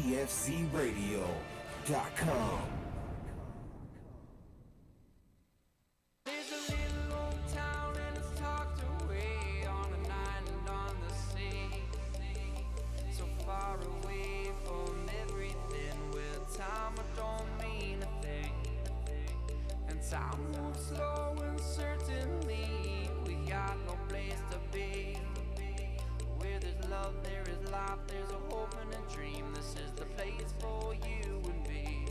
dfzradio.com. There's a little old town and it's tucked away on an island on the sea, so far away from everything, where time don't mean a thing, and time moves slow and certainly we got no place to be. Where there's love, there is life, there's a hope and a dream. This is the place for you and me.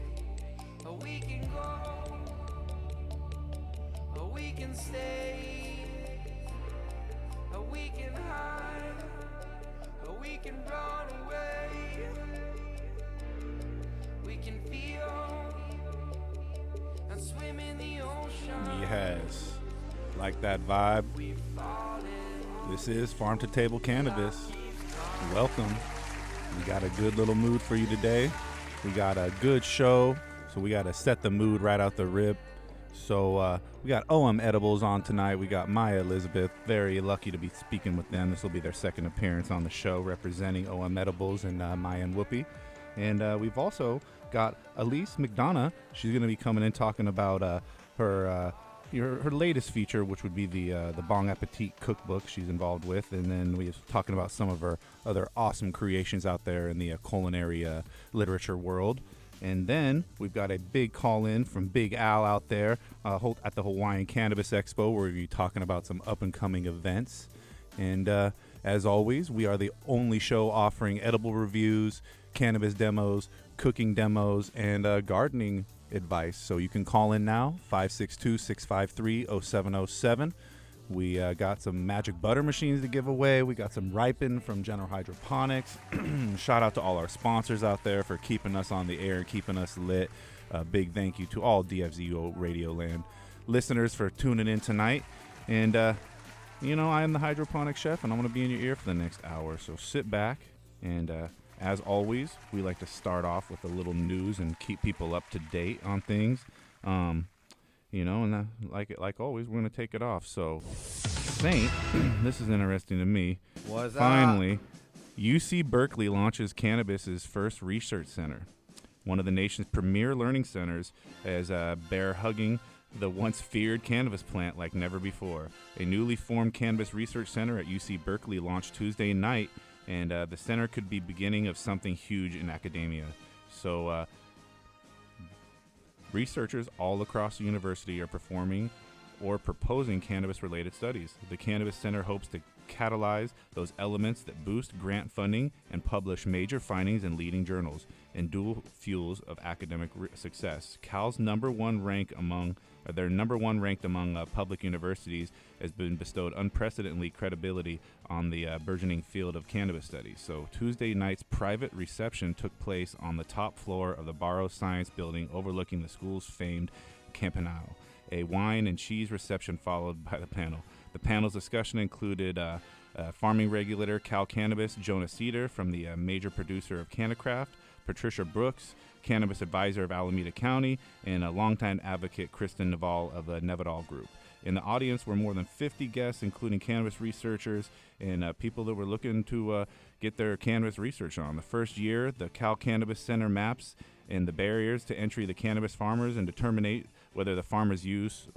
We can go, we can stay, we can hide, we can run away, we can feel and swim in the ocean. Yes, like that vibe. We fall in. This is Farm to Table Cannabis. Welcome. We got a good little mood for you today. We got a good show, so we got to set the mood right out the rip. So we got OM Edibles on tonight. We got Maya Elizabeth. Very lucky to be speaking with them. This will be their second appearance on the show, representing OM Edibles and Maya and Whoopi. And we've also got Elise McDonough. She's going to be coming in talking about her latest feature, which would be the Bong Appetit cookbook she's involved with. And then we was talking about some of her other awesome creations out there in the culinary literature world. And then we've got a big call-in from Big Al out there at the Hawaiian Cannabis Expo, where we'll be talking about some up-and-coming events. And as always, we are the only show offering edible reviews, cannabis demos, cooking demos, and gardening advice. So you can call in now, 562-653-0707. We got some magic butter machines to give away. We got some Ripen from General Hydroponics. Shout out to all our sponsors out there for keeping us on the air and keeping us lit. Big thank you to all DFZO Radio Land listeners for tuning in tonight. And, I am the Hydroponic Chef, and I'm going to be in your ear for the next hour. So sit back, and as always, we like to start off with a little news and keep people up to date on things. And like always, we're going to take it off. So, Saint, this is interesting to me. What's Finally, UC Berkeley launches cannabis's first research center. One of the nation's premier learning centers is bear hugging the once feared cannabis plant like never before. A newly formed cannabis research center at UC Berkeley launched Tuesday night, and the center could be beginning of something huge in academia. So, researchers all across the university are performing or proposing cannabis-related studies. The Cannabis Center hopes to catalyze those elements that boost grant funding and publish major findings in leading journals and dual fuels of academic success. Cal's number one ranked among public universities has been bestowed unprecedentedly credibility on the burgeoning field of cannabis studies. So Tuesday night's private reception took place on the top floor of the Barrow Science Building overlooking the school's famed Campanile. A wine and cheese reception followed by the panel. The panel's discussion included farming regulator Cal Cannabis, Jonah Cedar from the major producer of CannaCraft, Patricia Brooks, cannabis advisor of Alameda County, and a longtime advocate Kristen Naval of the Nevidal Group. In the audience were more than 50 guests, including cannabis researchers and people that were looking to get their cannabis research on. The first year, the Cal Cannabis Center maps and the barriers to entry the cannabis farmers and determine whether the farmers' use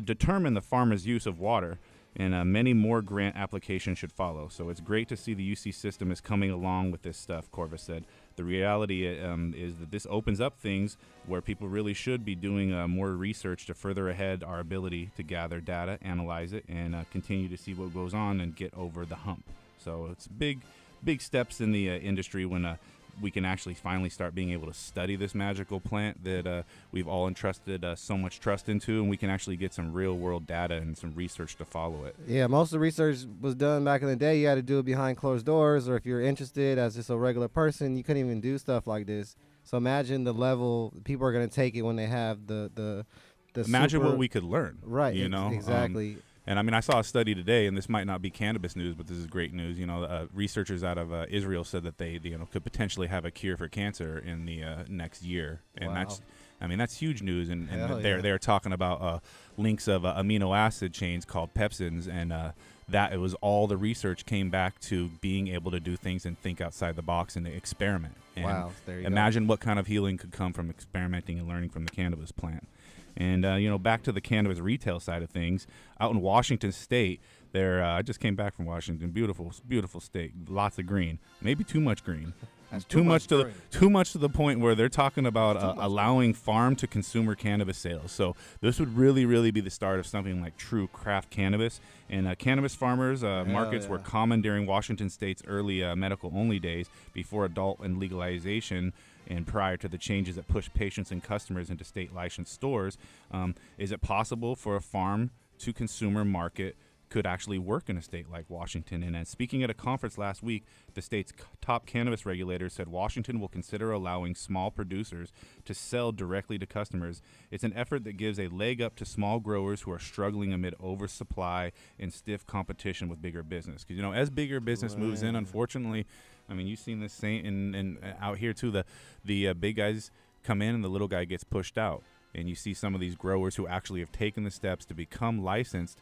determine the farmers' use of water. And many more grant applications should follow. So it's great to see the UC system is coming along with this stuff, Corvus said. The reality is that this opens up things where people really should be doing more research to further ahead our ability to gather data, analyze it, and continue to see what goes on and get over the hump. So it's big steps in the industry when we can actually finally start being able to study this magical plant that we've all entrusted so much trust into, and we can actually get some real world data and some research to follow it. Yeah, most of the research was done back in the day. You had to do it behind closed doors, or if you're interested as just a regular person, you couldn't even do stuff like this. So imagine the level people are going to take it when they have the imagine what we could learn. Right, you know? Exactly. And I mean, I saw a study today, and this might not be cannabis news, but this is great news. Researchers out of Israel said that they could potentially have a cure for cancer in the next year, and Wow. that's huge news. And Hell they're talking about links of amino acid chains called pepsins, and that it was all the research came back to being able to do things and think outside the box and experiment. And Wow, there you imagine what kind of healing could come from experimenting and learning from the cannabis plant. And, back to the cannabis retail side of things, out in Washington State, I just came back from Washington. Beautiful, beautiful state. Lots of green. Maybe too much green. That's too much green. to the point where they're talking about allowing farm to consumer cannabis sales. So this would really, really be the start of something like true craft cannabis. And cannabis farmers markets were common during Washington State's early medical-only days before adult and legalization and prior to the changes that pushed patients and customers into state licensed stores. Is it possible for a farm to consumer market could actually work in a state like Washington? And speaking at a conference last week, the state's top cannabis regulators said Washington will consider allowing small producers to sell directly to customers. It's an effort that gives a leg up to small growers who are struggling amid oversupply and stiff competition with bigger business. Because, as bigger business moves in, unfortunately, I mean, you've seen this same and out here too, the big guys come in and the little guy gets pushed out. And you see some of these growers who actually have taken the steps to become licensed,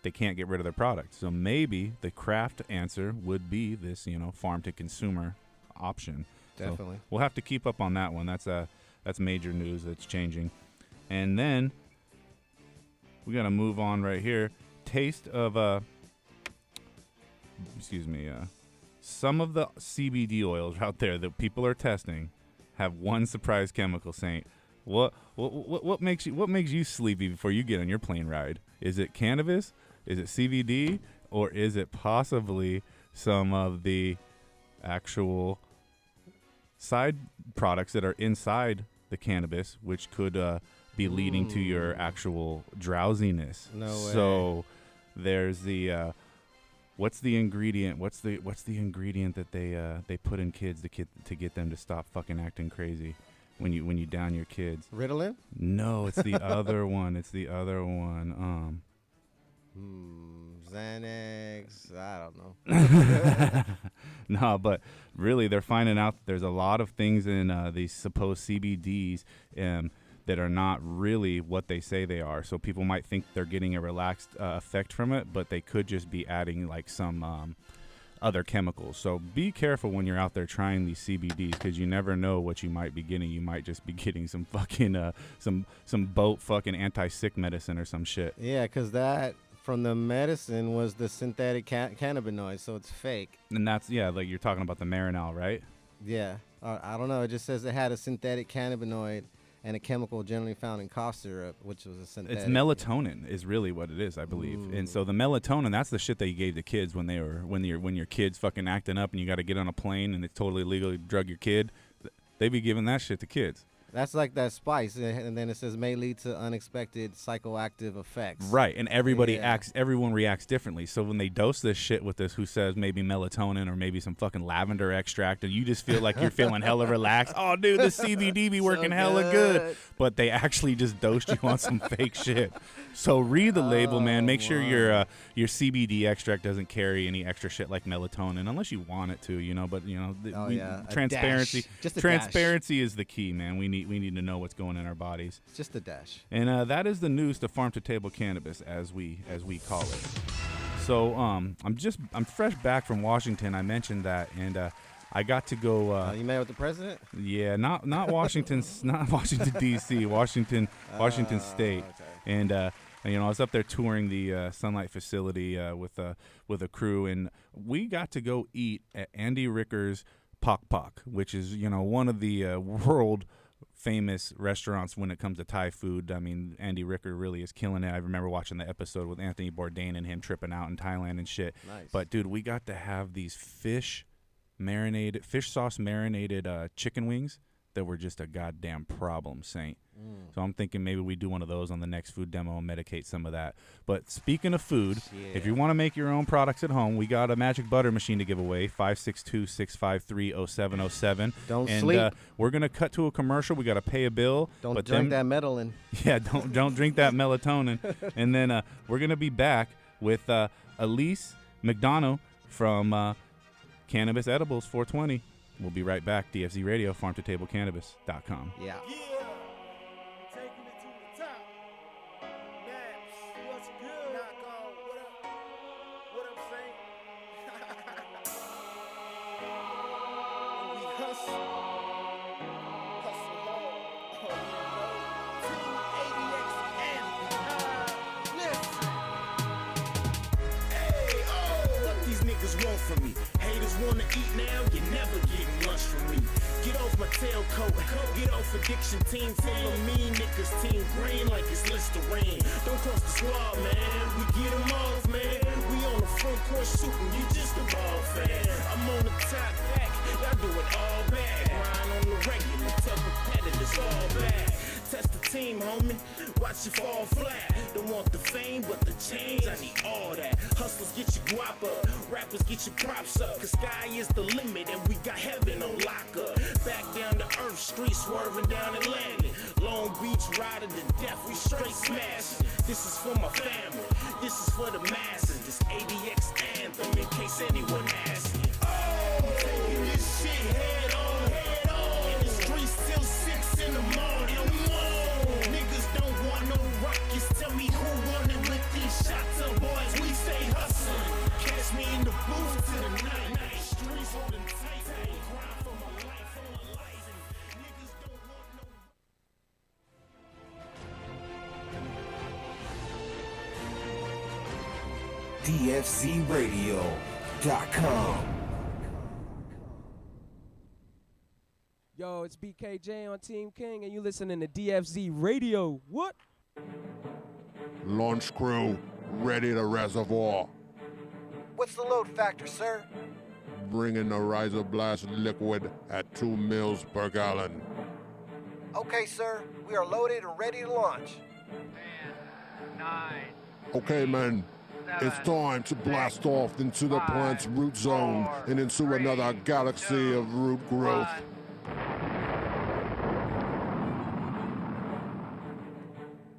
they can't get rid of their product. So maybe the craft answer would be this, farm to consumer option. Definitely. So we'll have to keep up on that one. That's major news that's changing. And then we got to move on right here. Taste of some of the CBD oils out there that people are testing have one surprise chemical, Saint. What makes you sleepy before you get on your plane ride? Is it cannabis? Is it CBD? Or is it possibly some of the actual side products that are inside the cannabis, which could be leading to your actual drowsiness? No way. So there's the what's the ingredient? What's the ingredient that they put in kids to get them to stop fucking acting crazy when you down your kids? Ritalin? No, it's the other one. It's the other one. Xanax. I don't know. No, but really, they're finding out that there's a lot of things in these supposed CBDs that are not really what they say they are. So people might think they're getting a relaxed effect from it, but they could just be adding like some other chemicals. So be careful when you're out there trying these CBDs, because you never know what you might be getting. You might just be getting some fucking some boat fucking anti-sick medicine or some shit. Yeah, because that from the medicine was the synthetic cannabinoid, so it's fake. And that's, like you're talking about the Marinol, right? Yeah. I don't know. It just says it had a synthetic cannabinoid and a chemical generally found in cough syrup, which was a synthetic. It's melatonin is really what it is, I believe. And so the melatonin, that's the shit that you gave to kids when your kid's fucking acting up and you got to get on a plane and it's totally illegal to drug your kid. They be giving that shit to kids. That's like that spice, and then it says may lead to unexpected psychoactive effects. Right, and everyone reacts differently. So when they dose this shit with this, who says maybe melatonin or maybe some fucking lavender extract, and you just feel like you're feeling hella relaxed. Oh, dude, the CBD be working hella good. But they actually just dosed you on some fake shit. So read the label, man. Make sure your CBD extract doesn't carry any extra shit like melatonin, unless you want it to, But transparency, transparency is the key, man. We need to know what's going in our bodies. It's just a dash. And that is the news to Farm to Table Cannabis, as we call it. So I'm fresh back from Washington. I mentioned that, and I got to go. You met with the president? Yeah, not Washington, not Washington D.C., Washington State, okay. and I was up there touring the Sunlight facility with a crew, and we got to go eat at Andy Ricker's Pok Pok, which is one of the world famous restaurants when it comes to Thai food. I mean, Andy Ricker really is killing it. I remember watching the episode with Anthony Bourdain and him tripping out in Thailand and shit. Nice. But dude, we got to have these fish sauce marinated chicken wings that were just a goddamn problem, Saint. So I'm thinking maybe we do one of those on the next food demo and medicate some of that. But speaking of food, if you want to make your own products at home, we got a magic butter machine to give away, 562-653-0707. Don't sleep. We're going to cut to a commercial. We got to pay a bill. Don't drink that melatonin. Yeah, don't drink that melatonin. And then we're going to be back with Elise McDonough from Cannabis Edibles 420. We'll be right back. DFZ Radio, farmtotablecannabis.com. Yeah. Taking it to the top. Naps, what's good? Knock on, what I'm saying? We hustle hard. Team ADX and listen. Hey, what these niggas want from me? Haters wanna eat now, you never getting lunch from me. Get off my tailcoat, get off addiction. Team full of mean niggas, team green like it's Listerine. Don't cross the squad, man, we get them off, man. We on the front court shooting, you just a ball fan. I'm on the top back, y'all do it all bad. Grind on the regular, tell competitors all bad. Test the team, homie, watch you fall flat. Don't want the fame, but the change, I need all that. Hustlers get your guap up, rappers get your props up. Cause sky is the limit and we got heaven on lock up. Back down to earth, street swerving down Atlantic. Long Beach riding to death, we straight smashing. This is for my family, this is for the masses. This ADX anthem in case anyone asks me. Oh, taking this shit head on, head on. In the streets till 6 in the morning. Niggas don't want no rockets, tell me who won it with these shots up, boys, we stay hustling. Catch me in the booth to the night. Streets holding tight, grind for my life, on a life. Niggas don't want no DFZRadio.com. Yo, it's BKJ on Team King, and you listening to DFZ Radio. What? Launch crew, ready to reservoir. What's the load factor, sir? Bringing the Riser Blast liquid at 2 mils per gallon. Okay, sir. We are loaded and ready to launch. 10, 9, Okay, men, it's time to blast off into the plant's root zone and into another galaxy of root growth.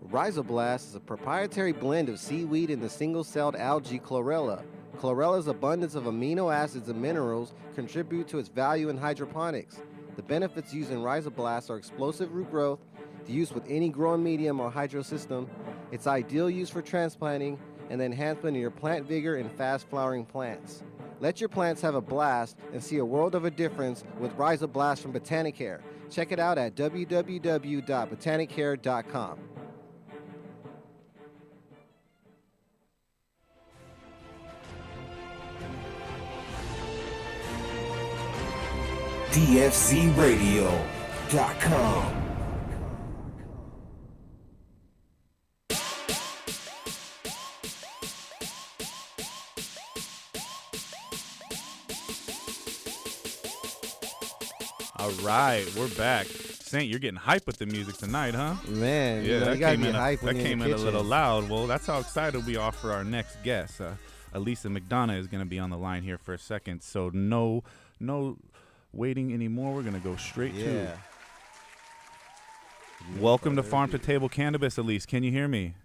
Rhizoblast is a proprietary blend of seaweed and the single-celled algae chlorella. Chlorella's abundance of amino acids and minerals contribute to its value in hydroponics. The benefits used in Rhizoblast are explosive root growth, the use with any growing medium or hydro system, its ideal use for transplanting, and the enhancement of your plant vigor in fast-flowering plants. Let your plants have a blast and see a world of a difference with Rhizoblast from Botanicare. Check it out at www.botanicare.com. DFZRadio.com. All right, we're back. Saint, you're getting hype with the music tonight, huh? Man, Yeah, you that gotta came get in. hype That when you're came in in the a little kitchen. loud. Well, that's how excited we are for our next guest. Elise McDonough is going to be on the line here for a second. So no waiting anymore. We're going to go straight to it. Welcome to Farm to Table Cannabis, Elise. Can you hear me?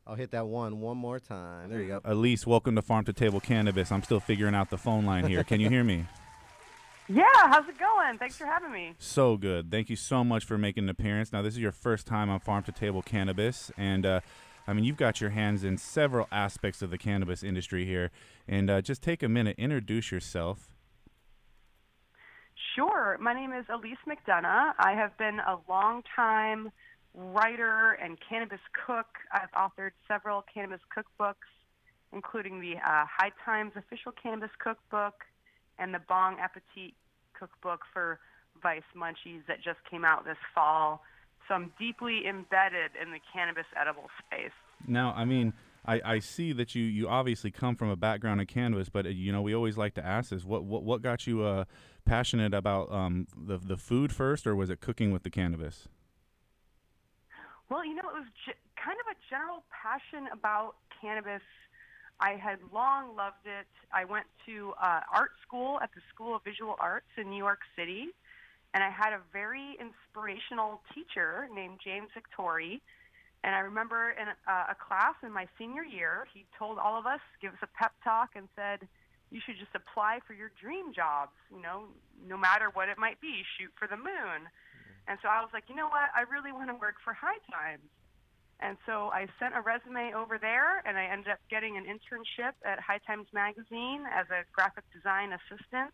I'll hit that one more time. There you go. Elise, welcome to Farm to Table Cannabis. I'm still figuring out the phone line here. Can you hear me? Yeah, how's it going? Thanks for having me. So good. Thank you so much for making an appearance. Now, this is your first time on Farm to Table Cannabis, and I mean, you've got your hands in several aspects of the cannabis industry here. And just take a minute, introduce yourself. Sure. My name is Elise McDonough. I have been a long-time writer and cannabis cook. I've authored several cannabis cookbooks, including the High Times Official Cannabis Cookbook and the Bong Appetit cookbook for Vice Munchies that just came out this fall. So I'm deeply embedded in the cannabis edible space. Now, I mean, I see that you obviously come from a background in cannabis, but we always like to ask this: what got you passionate about the food first, or was it cooking with the cannabis? Well, it was kind of a general passion about cannabis. I had long loved it. I went to art school at the School of Visual Arts in New York City, and I had a very inspirational teacher named James Victori. And I remember in a class in my senior year, he told all of us, give us a pep talk, and said, you should just apply for your dream jobs, no matter what it might be, shoot for the moon. And so I was like, you know what, I really want to work for High Times. And so I sent a resume over there, and I ended up getting an internship at High Times Magazine as a graphic design assistant.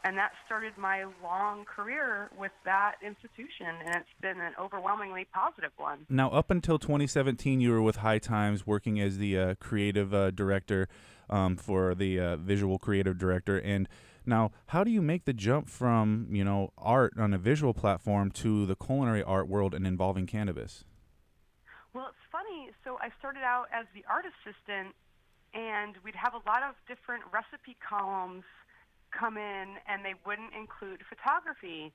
And that started my long career with that institution, and it's been an overwhelmingly positive one. Now, up until 2017, you were with High Times working as the creative director for the visual creative director. And now, how do you make the jump from, art on a visual platform to the culinary art world and involving cannabis? Well, it's funny. So I started out as the art assistant, and we'd have a lot of different recipe columns come in, and they wouldn't include photography.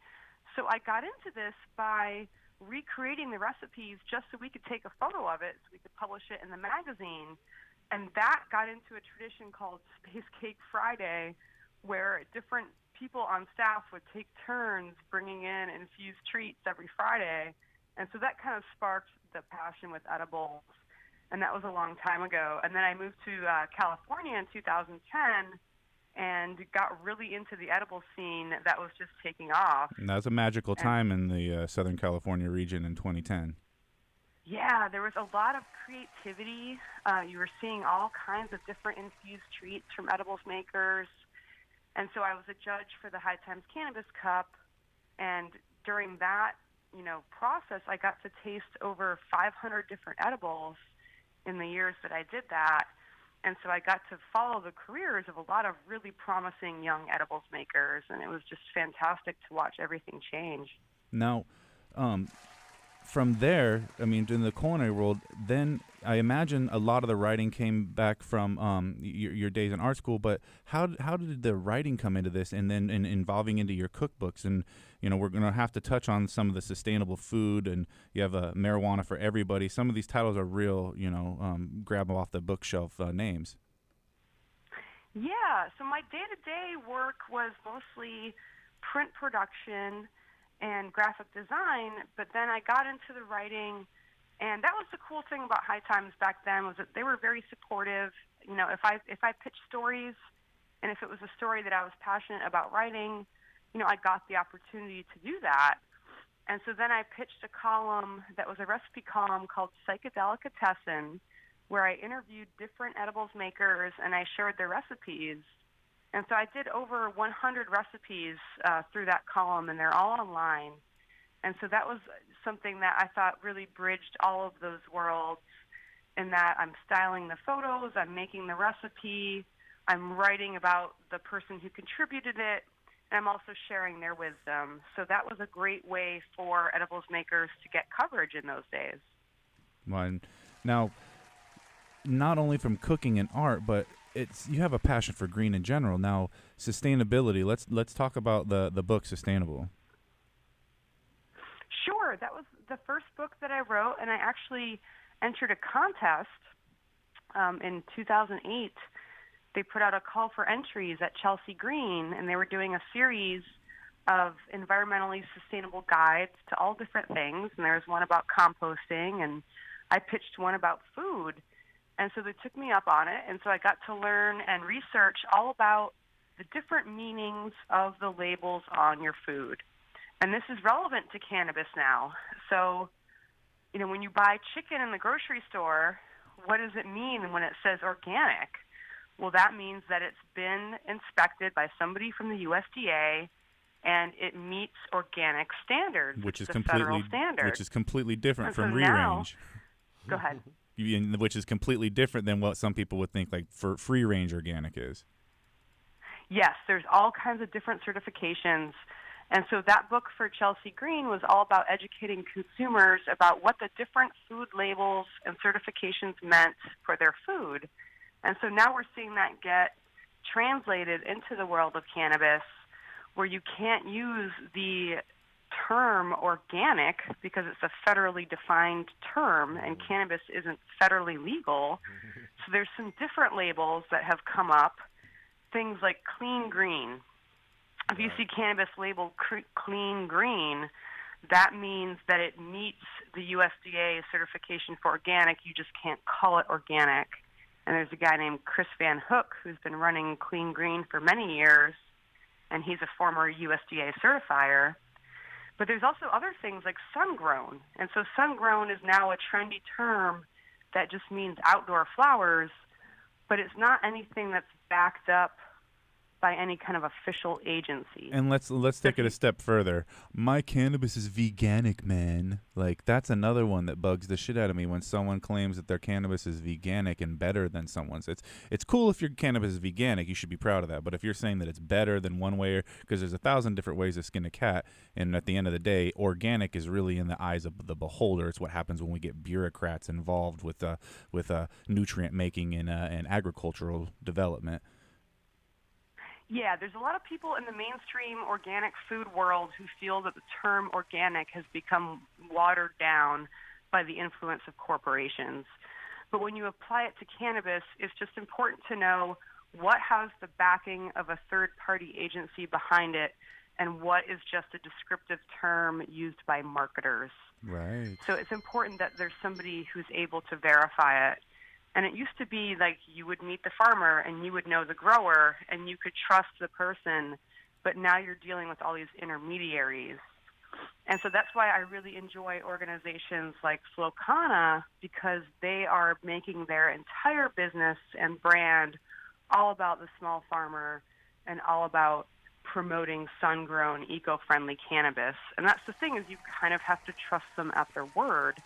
So I got into this by recreating the recipes just so we could take a photo of it, so we could publish it in the magazine. And that got into a tradition called Space Cake Friday, where different people on staff would take turns bringing in infused treats every Friday. And so that kind of sparked the passion with edibles. And that was a long time ago. And then I moved to California in 2010 and got really into the edible scene that was just taking off. And that was a magical time in the Southern California region in 2010. Yeah, there was a lot of creativity. You were seeing all kinds of different infused treats from edibles makers. And so I was a judge for the High Times Cannabis Cup. And during that, process, I got to taste over 500 different edibles in the years that I did that. And so I got to follow the careers of a lot of really promising young edibles makers, and it was just fantastic to watch everything change. Now, from there, in the culinary world, then I imagine a lot of the writing came back from your days in art school, but how did the writing come into this and then involving into your cookbooks? And, we're going to have to touch on some of the sustainable food, and you have marijuana for everybody. Some of these titles are real, grab them off the bookshelf names. Yeah, so my day-to-day work was mostly print production and graphic design, but then I got into the writing, and that was the cool thing about High Times back then, was that they were very supportive. If I pitched stories, and if it was a story that I was passionate about writing, I got the opportunity to do that. And so then I pitched a column that was a recipe column called Psychedelicatessen, where I interviewed different edibles makers and I shared their recipes. And so I did over 100 recipes through that column, and they're all online. And so that was something that I thought really bridged all of those worlds, in that I'm styling the photos, I'm making the recipe, I'm writing about the person who contributed it, and I'm also sharing their wisdom. So that was a great way for edibles makers to get coverage in those days. Well, now, not only from cooking and art, but you have a passion for green in general. Now, sustainability. Let's talk about the book Sustainable. Sure, that was the first book that I wrote, and I actually entered a contest in 2008. They put out a call for entries at Chelsea Green, and they were doing a series of environmentally sustainable guides to all different things, and there was one about composting, and I pitched one about food. And so they took me up on it, and so I got to learn and research all about the different meanings of the labels on your food. And this is relevant to cannabis now. So, when you buy chicken in the grocery store, what does it mean when it says organic? Well, that means that it's been inspected by somebody from the USDA, and it meets organic standards, which is the federal completely standard. Which is completely different from so now, range. Go ahead. Which is completely different than what some people would think like for free range organic is. Yes, there's all kinds of different certifications, And so that book for Chelsea Green was all about educating consumers about what the different food labels and certifications meant for their food. And so now we're seeing that get translated into the world of cannabis, where you can't use the term organic because it's a federally defined term and cannabis isn't federally legal. So there's some different labels that have come up, things like clean green. If you see cannabis labeled clean green, that means that it meets the USDA certification for organic. You just can't call it organic. And there's a guy named Chris Van Hook who's been running Clean Green for many years, and he's a former USDA certifier. But there's also other things like sun-grown. And so sun-grown is now a trendy term that just means outdoor flowers, but it's not anything that's backed up by any kind of official agency. And let's take it a step further. My cannabis is veganic, man. Like, that's another one that bugs the shit out of me when someone claims that their cannabis is veganic and better than someone's. It's cool if your cannabis is veganic, you should be proud of that. But if you're saying that it's better than one way, because there's 1,000 different ways to skin a cat, and at the end of the day, organic is really in the eyes of the beholder. It's what happens when we get bureaucrats involved with nutrient making and agricultural development. Yeah, there's a lot of people in the mainstream organic food world who feel that the term organic has become watered down by the influence of corporations. But when you apply it to cannabis, it's just important to know what has the backing of a third-party agency behind it and what is just a descriptive term used by marketers. Right. So it's important that there's somebody who's able to verify it. And it used to be like you would meet the farmer and you would know the grower and you could trust the person, but now you're dealing with all these intermediaries. And so that's why I really enjoy organizations like Flocana, because they are making their entire business and brand all about the small farmer and all about promoting sun-grown, eco-friendly cannabis. And that's the thing, is you kind of have to trust them at their word.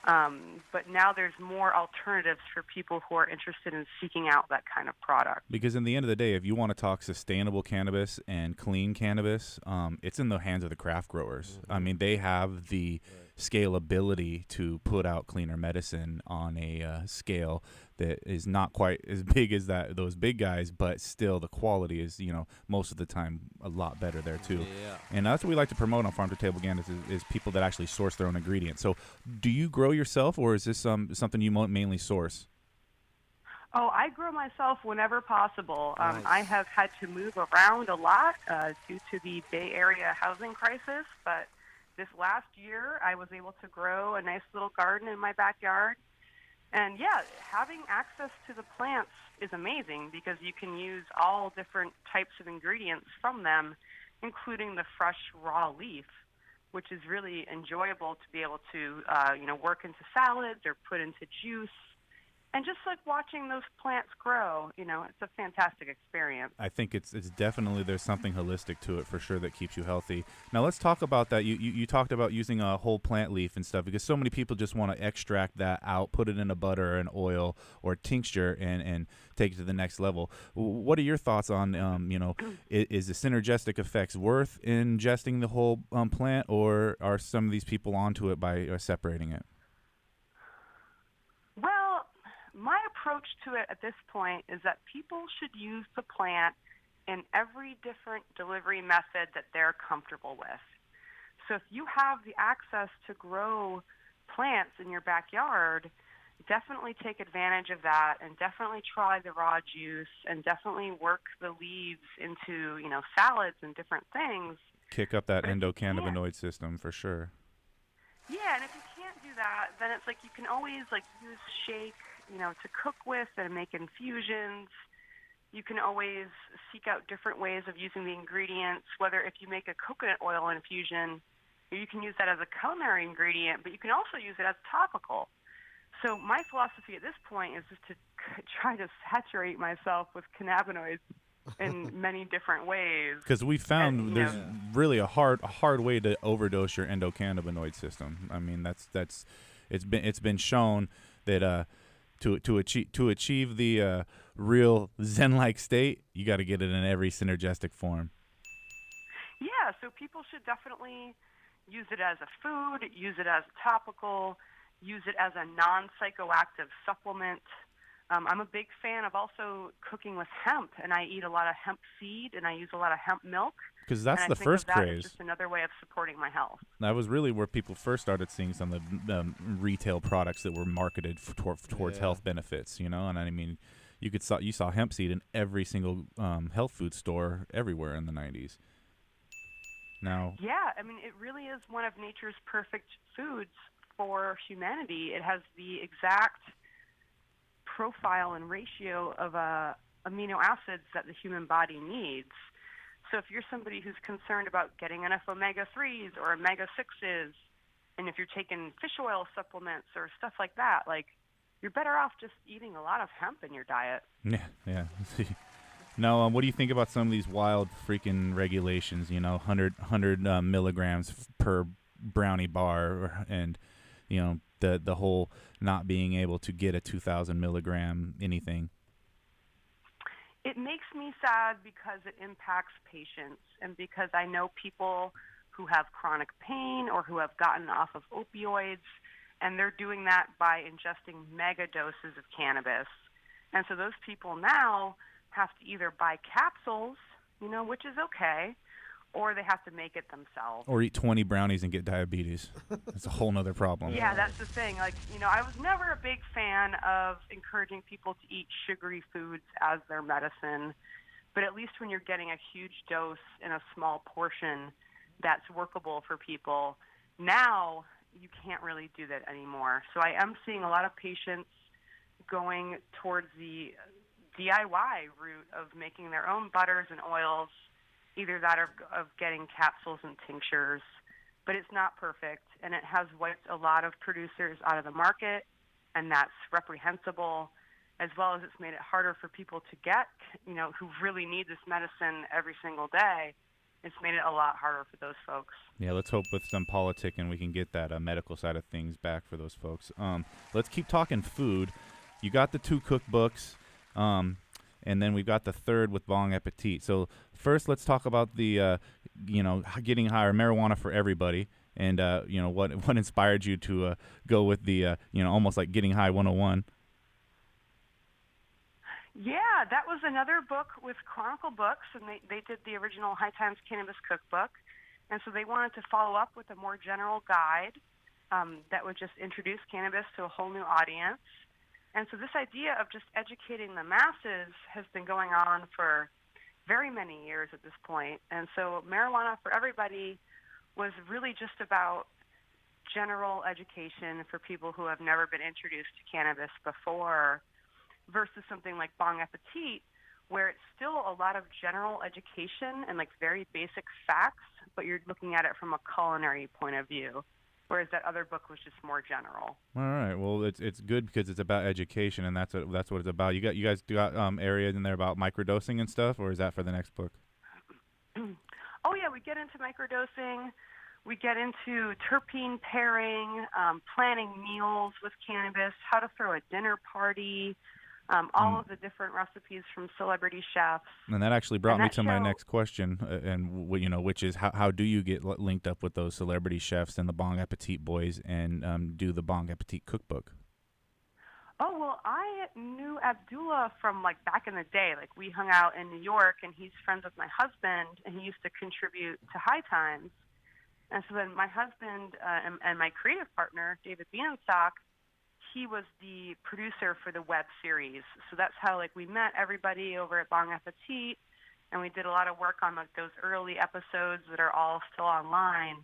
But now there's more alternatives for people who are interested in seeking out that kind of product. Because in the end of the day, if you want to talk sustainable cannabis and clean cannabis, it's in the hands of the craft growers. I mean, they have the scalability to put out cleaner medicine on a scale that is not quite as big as those big guys, but still the quality is, most of the time a lot better there too. Yeah. And that's what we like to promote on Farm to Table Cannabis is people that actually source their own ingredients. So do you grow yourself, or is this something you mainly source? Oh, I grow myself whenever possible. Nice. I have had to move around a lot due to the Bay Area housing crisis, but this last year I was able to grow a nice little garden in my backyard. And yeah, having access to the plants is amazing because you can use all different types of ingredients from them, including the fresh raw leaf, which is really enjoyable to be able to, work into salads or put into juice. And just like watching those plants grow, it's a fantastic experience. I think it's definitely, there's something holistic to it for sure that keeps you healthy. Now let's talk about that. You talked about using a whole plant leaf and stuff, because so many people just want to extract that out, put it in a butter or an oil or tincture and take it to the next level. What are your thoughts on, is the synergistic effects worth ingesting the whole plant, or are some of these people onto it by separating it? Well, my approach to it at this point is that people should use the plant in every different delivery method that they're comfortable with. So if you have the access to grow plants in your backyard, definitely take advantage of that and definitely try the raw juice and definitely work the leaves into, salads and different things. Kick up that endocannabinoid system for sure. Yeah, and if you can't do that, then it's like you can always use shake, to cook with and make infusions. You can always seek out different ways of using the ingredients, whether if you make a coconut oil infusion, you can use that as a culinary ingredient, but you can also use it as topical. So my philosophy at this point is just to try to saturate myself with cannabinoids in many different ways. Because we found there's really a hard way to overdose your endocannabinoid system. I mean, it's been shown that to achieve the real Zen-like state, you got to get it in every synergistic form. Yeah, so people should definitely use it as a food, use it as a topical, use it as a non-psychoactive supplement. I'm a big fan of also cooking with hemp, and I eat a lot of hemp seed, and I use a lot of hemp milk. Because that's and the I think first of that craze. as just another way of supporting my health. That was really where people first started seeing some of the retail products that were marketed towards health benefits, you know. And I mean, you saw hemp seed in every single health food store everywhere in the 90s. Now, Yeah, I mean, it really is one of nature's perfect foods for humanity. It has the exact profile and ratio of amino acids that the human body needs. So if you're somebody who's concerned about getting enough omega-3s or omega-6s, and if you're taking fish oil supplements or stuff like that, like, you're better off just eating a lot of hemp in your diet. yeah. Now, what do you think about some of these wild freaking regulations? You know, 100 milligrams per brownie bar, and you know the whole not being able to get a 2,000 milligram anything. It makes me sad because it impacts patients, and because I know people who have chronic pain or who have gotten off of opioids, and they're doing that by ingesting mega doses of cannabis. And so those people now have to either buy capsules, you know, which is okay, or they have to make it themselves. Or eat 20 brownies and get diabetes. That's a whole nother problem. Yeah, that's the thing. Like, you know, I was never a big fan of encouraging people to eat sugary foods as their medicine, but at least when you're getting a huge dose in a small portion, that's workable for people. Now, you can't really do that anymore. So I am seeing a lot of patients going towards the DIY route of making their own butters and oils, either that or of getting capsules and tinctures. But it's not perfect, and it has wiped a lot of producers out of the market, and that's reprehensible, as well as it's made it harder for people to get, you know, who really need this medicine every single day. It's made it a lot harder for those folks. Yeah, let's hope with some politicking we can get that medical side of things back for those folks. Let's keep talking food. You got the 2 cookbooks, and then we've got the 3rd with Bong Appetit. So first, let's talk about the, getting high, or marijuana for everybody, and what inspired you to go with the, almost like Getting High 101. Yeah, that was another book with Chronicle Books, and they did the original High Times Cannabis Cookbook. And so they wanted to follow up with a more general guide that would just introduce cannabis to a whole new audience. And so this idea of just educating the masses has been going on for very many years at this point. And so Marijuana for Everybody was really just about general education for people who have never been introduced to cannabis before, versus something like Bong Appetit, where it's still a lot of general education and like very basic facts, but you're looking at it from a culinary point of view, whereas that other book was just more general. All right, well, it's good because it's about education, and that's what it's about. You guys got areas in there about microdosing and stuff, or is that for the next book? Oh yeah, we get into microdosing. We get into terpene pairing, planning meals with cannabis, how to throw a dinner party, all of the different recipes from celebrity chefs. And that actually brought me to my next question, which is how do you get linked up with those celebrity chefs and the Bong Appetit boys and do the Bong Appetit cookbook? Oh, well, I knew Abdullah from like back in the day. Like we hung out in New York, and he's friends with my husband, and he used to contribute to High Times. And so then my husband and my creative partner, David Bienenstock, he was the producer for the web series. So that's how like we met everybody over at Bong Appetit, and we did a lot of work on like those early episodes that are all still online.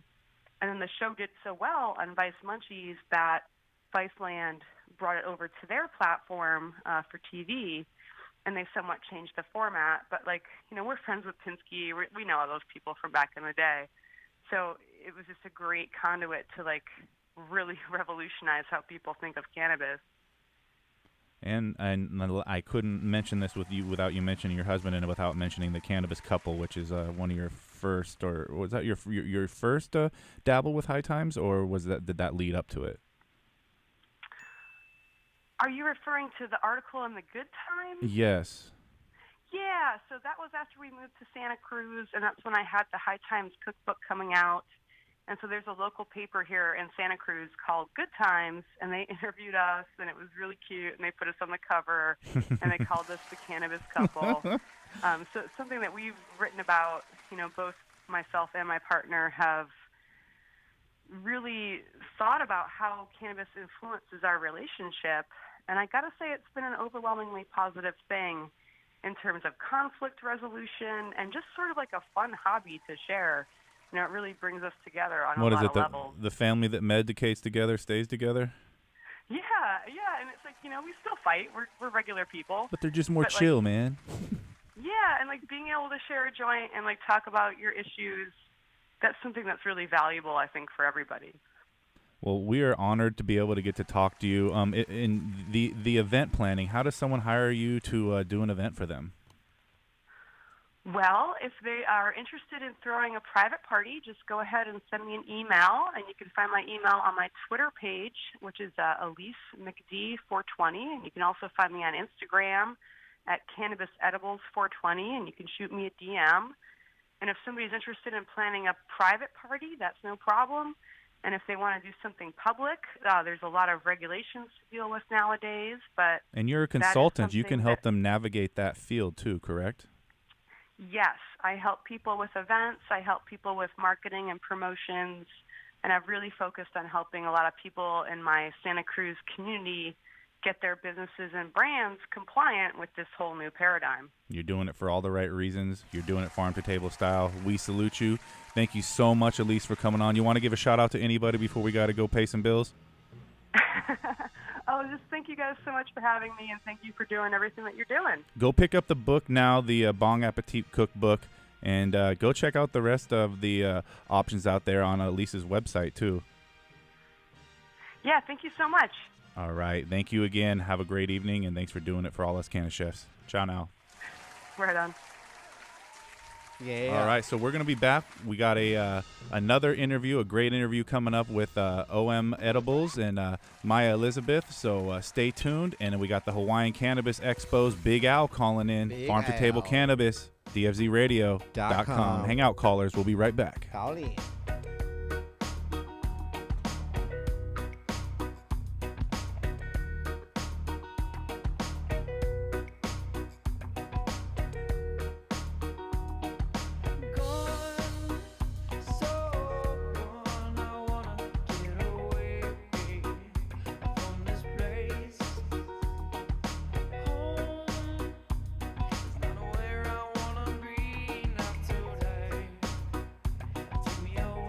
And then the show did so well on Vice Munchies that Viceland brought it over to their platform for TV, and they somewhat changed the format. But like, we're friends with Pinsky. We know all those people from back in the day. So it was just a great conduit to like really revolutionize how people think of cannabis. And I couldn't mention this with you without you mentioning your husband, and without mentioning the Cannabis Couple, which is one of your first, or was that your first dabble with High Times, or did that lead up to it? Are you referring to the article in the Good Times? Yes. Yeah, so that was after we moved to Santa Cruz, and that's when I had the High Times cookbook coming out. And so there's a local paper here in Santa Cruz called Good Times, and they interviewed us, and it was really cute, and they put us on the cover, and they called us the Cannabis Couple. So it's something that we've written about, both myself and my partner have really thought about how cannabis influences our relationship. And I got to say it's been an overwhelmingly positive thing in terms of conflict resolution and just sort of like a fun hobby to share. It really brings us together on a lot of levels. The family that medicates together stays together? Yeah, and it's like, we still fight. We're regular people. But they're just more chill, man. Yeah, and being able to share a joint and talk about your issues, that's something that's really valuable, I think, for everybody. Well, we are honored to be able to get to talk to you. In the event planning, how does someone hire you to do an event for them? Well, if they are interested in throwing a private party, just go ahead and send me an email, and you can find my email on my Twitter page, which is Elise McD420, and you can also find me on Instagram at Cannabis Edibles 420, and you can shoot me a DM. And if somebody's interested in planning a private party, that's no problem. And if they want to do something public, there's a lot of regulations to deal with nowadays. And you're a consultant. You can help them navigate that field too, correct? Yes. I help people with events. I help people with marketing and promotions. And I've really focused on helping a lot of people in my Santa Cruz community get their businesses and brands compliant with this whole new paradigm. You're doing it for all the right reasons. You're doing it farm to table style. We salute you. Thank you so much, Elise, for coming on. You want to give a shout out to anybody before we got to go pay some bills? Just thank you guys so much for having me, and thank you for doing everything that you're doing. Go pick up the book now, the Bong Appetit cookbook, and go check out the rest of the options out there on Elise's website too. Yeah, thank you so much. All right. Thank you again. Have a great evening, and thanks for doing it for all us Canna Chefs. Ciao now. Right on. Yeah. All right, so we're going to be back. We got another interview, a great interview coming up with OM Edibles and Maya Elizabeth, so stay tuned. And then we got the Hawaiian Cannabis Expo's Big Al calling in. Big Farm to Table Al. Cannabis, DFZradio.com. Hang out, callers. We'll be right back. Call in. Take me away.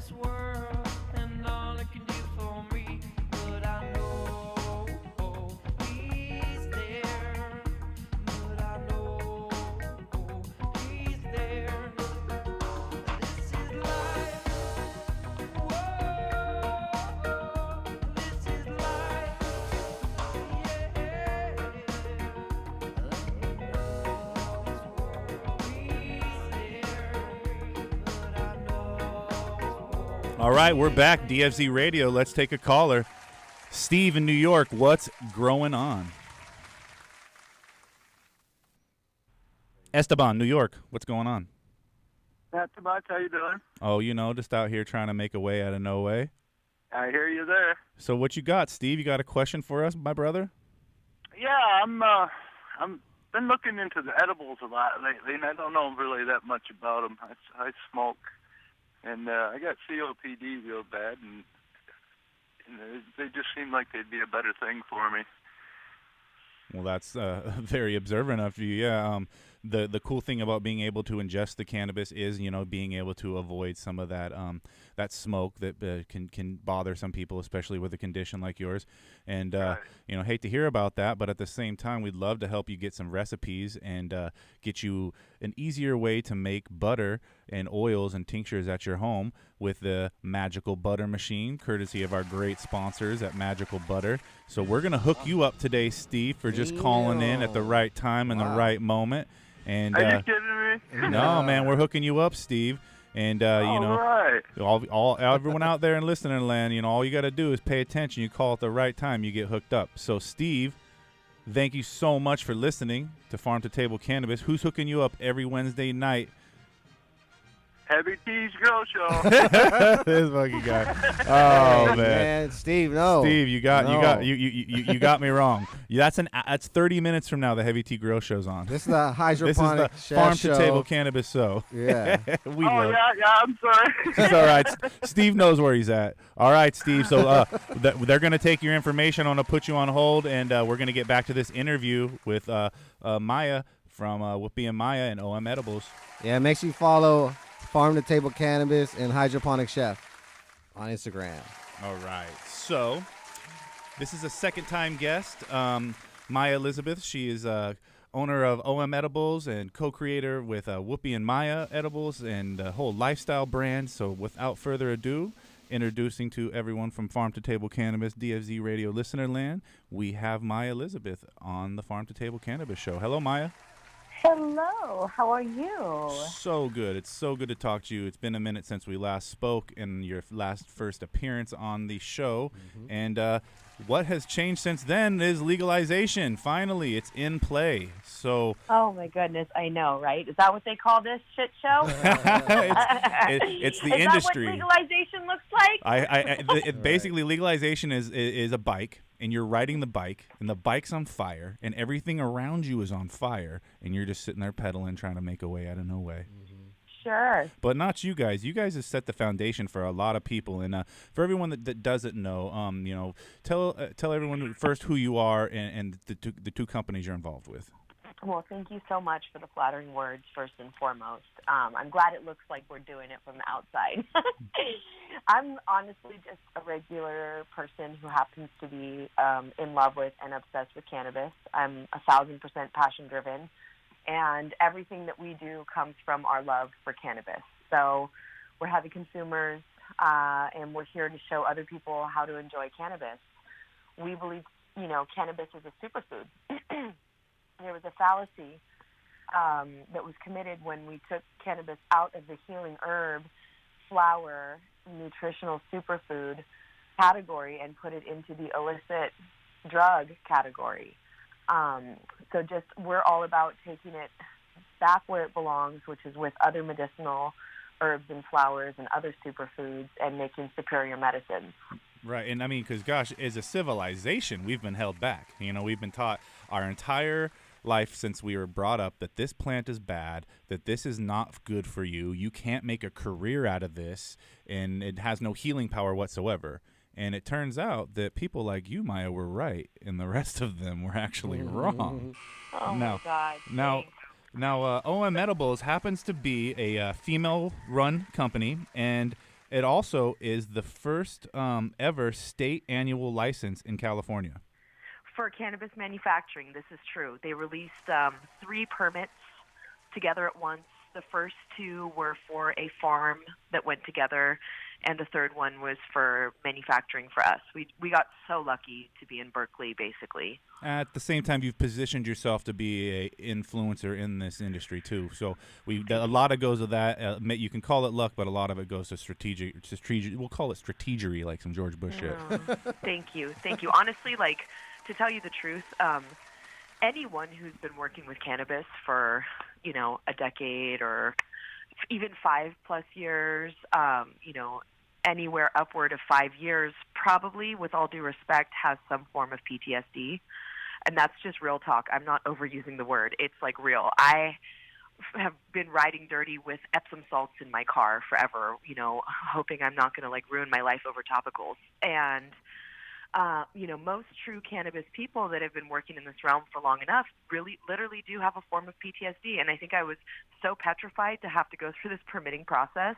this world and all it can do for me. But I know he's there. But I know he's there. This is life. Whoa, this is life. Yeah. All right, we're back. DFZ Radio. Let's take a caller. Steve in New York, what's growing on? Esteban, New York, what's going on? Not too much. How you doing? Oh, you know, just out here trying to make a way out of no way. I hear you there. So what you got, Steve? You got a question for us, my brother? Yeah, I'm been looking into the edibles a lot lately, and I don't know really that much about them. I smoke, and I got COPD real bad, and they just seem like they'd be a better thing for me. Well, that's very observant of you. Yeah. The cool thing about being able to ingest the cannabis is, you know, being able to avoid some of that that smoke that can bother some people, especially with a condition like yours. And you know, hate to hear about that, but at the same time, we'd love to help you get some recipes and get you an easier way to make butter and oils and tinctures at your home with the Magical Butter Machine, courtesy of our great sponsors at Magical Butter. So we're gonna hook you up today, Steve, for just calling in at the right time and the right moment. And are you kidding me? No, man, we're hooking you up, Steve. And you know, right. all everyone out there in listening land, you know, all you got to do is pay attention. You call at the right time, you get hooked up. So, Steve, thank you so much for listening to Farm to Table Cannabis. Who's hooking you up every Wednesday night? Heavy T's Grow Show. This fucking guy. Oh man, Steve, no. Steve, you got me wrong. That's 30 minutes from now. The Heavy Tea Grill Show's on. This is the Hydroponic Chef Farm show. To Table Cannabis show. Yeah. I'm sorry. It's all right. Steve knows where he's at. All right, Steve. So they're going to take your information. I'm going to put you on hold, and we're going to get back to this interview with Maya from Whoopi and Maya and OM Edibles. Yeah, make sure you follow Farm to Table Cannabis and Hydroponic Chef on Instagram. All right. So this is a second-time guest, Maya Elizabeth. She is owner of OM Edibles and co-creator with Whoopi and Maya Edibles and a whole lifestyle brand. So without further ado, introducing to everyone from Farm to Table Cannabis, DFZ Radio Listener Land, we have Maya Elizabeth on the Farm to Table Cannabis show. Hello, Maya. Hello, how are you? So good. It's so good to talk to you. It's been a minute since we last spoke in your first appearance on the show. And what has changed since then is legalization. Finally, it's in play. So. Oh my goodness, I know, right? Is that what they call this shit show? it's the industry. Is that what legalization looks like? Basically, legalization is a bike, and you're riding the bike, and the bike's on fire, and everything around you is on fire, and you're just sitting there pedaling, trying to make a way out of no way. Sure. But not you guys. You guys have set the foundation for a lot of people, and for everyone that doesn't know, you know, tell everyone first who you are and the two companies you're involved with. Well, thank you so much for the flattering words, first and foremost. I'm glad it looks like we're doing it from the outside. I'm honestly just a regular person who happens to be in love with and obsessed with cannabis. I'm 1,000% passion-driven, and everything that we do comes from our love for cannabis. So we're heavy consumers, and we're here to show other people how to enjoy cannabis. We believe, you know, cannabis is a superfood. There was a fallacy that was committed when we took cannabis out of the healing herb, flower, nutritional superfood category and put it into the illicit drug category. So just we're all about taking it back where it belongs, which is with other medicinal herbs and flowers and other superfoods and making superior medicines. Right, and I mean, because gosh, as a civilization, we've been held back. You know, we've been taught our entire life since we were brought up that this plant is bad, that this is not good for you. You can't make a career out of this, and it has no healing power whatsoever. And it turns out that people like you, Maya, were right, and the rest of them were actually wrong. Oh, my God. Now, OM Edibles happens to be a female-run company, and It also is the first ever state annual license in California. For cannabis manufacturing, this is true. They released 3 permits together at once. The first 2 were for a farm that went together, and the third one was for manufacturing for us. We got so lucky to be in Berkeley, basically. At the same time, you've positioned yourself to be a influencer in this industry too. So a lot of goes with that. You can call it luck, but a lot of it goes to strategic. We'll call it strategery, like some George Bush shit. Thank you. Honestly, like, to tell you the truth, anyone who's been working with cannabis for, a decade or even 5+ years, anywhere upward of 5 years, probably, with all due respect, has some form of PTSD. And that's just real talk. I'm not overusing the word. It's like real. I have been riding dirty with Epsom salts in my car forever, hoping I'm not going to ruin my life over topicals. And most true cannabis people that have been working in this realm for long enough really literally do have a form of PTSD. And I think I was so petrified to have to go through this permitting process